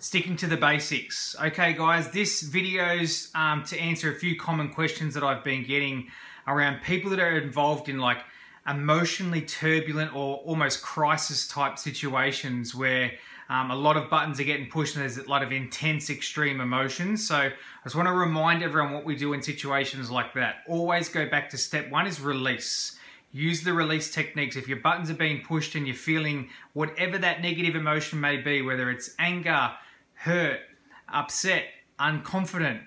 Sticking to the basics. Okay guys, this video's to answer a few common questions that I've been getting around people that are involved in like emotionally turbulent or almost crisis type situations where a lot of buttons are getting pushed and there's a lot of intense extreme emotions. So I just want to remind everyone what we do in situations like that. Always go back to step one is release. Use the release techniques. If your buttons are being pushed and you're feeling whatever that negative emotion may be, whether it's anger, hurt, upset, unconfident,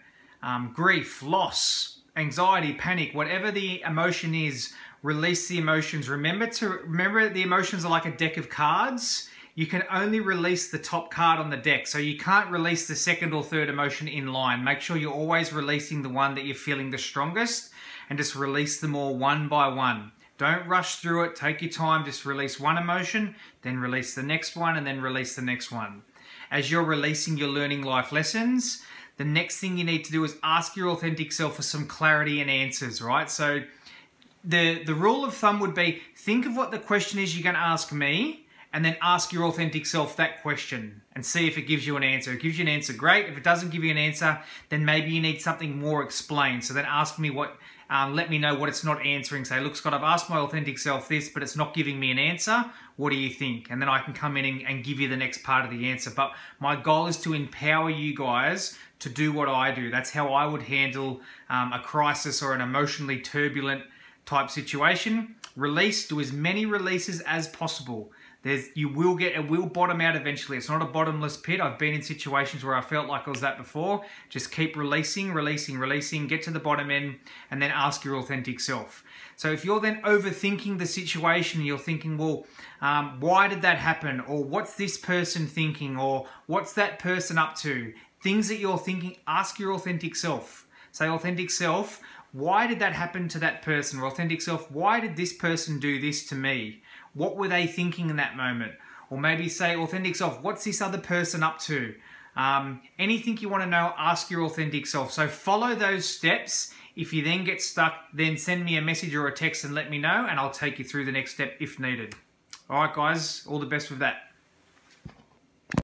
grief, loss, anxiety, panic, whatever the emotion is, release the emotions. Remember the emotions are like a deck of cards. You can only release the top card on the deck, so you can't release the second or third emotion in line. Make sure you're always releasing the one that you're feeling the strongest and just release them all one by one. Don't rush through it, take your time, just release one emotion, then release the next one, and then release the next one. As you're releasing your learning life lessons, the next thing you need to do is ask your authentic self for some clarity and answers, right? So the rule of thumb would be, think of what the question is you're going to ask me, and then ask your authentic self that question and see if it gives you an answer. If it gives you an answer, great. If it doesn't give you an answer, then maybe you need something more explained. So then ask me what, let me know what it's not answering. Say, look Scott, I've asked my authentic self this, but it's not giving me an answer. What do you think? And then I can come in and give you the next part of the answer. But my goal is to empower you guys to do what I do. That's how I would handle a crisis or an emotionally turbulent type situation. Release, do as many releases as possible. It will bottom out eventually. It's not a bottomless pit. I've been in situations where I felt like I was that before. Just keep releasing, get to the bottom end, and then ask your authentic self. So if you're then overthinking the situation, you're thinking, well, why did that happen? Or what's this person thinking? Or what's that person up to? Things that you're thinking, ask your authentic self. Say, authentic self, why did that happen to that person? Or authentic self, why did this person do this to me? What were they thinking in that moment? Or maybe say, authentic self, what's this other person up to? Anything you want to know, ask your authentic self. So follow those steps. If you then get stuck, then send me a message or a text and let me know, and I'll take you through the next step if needed. All right, guys, all the best with that.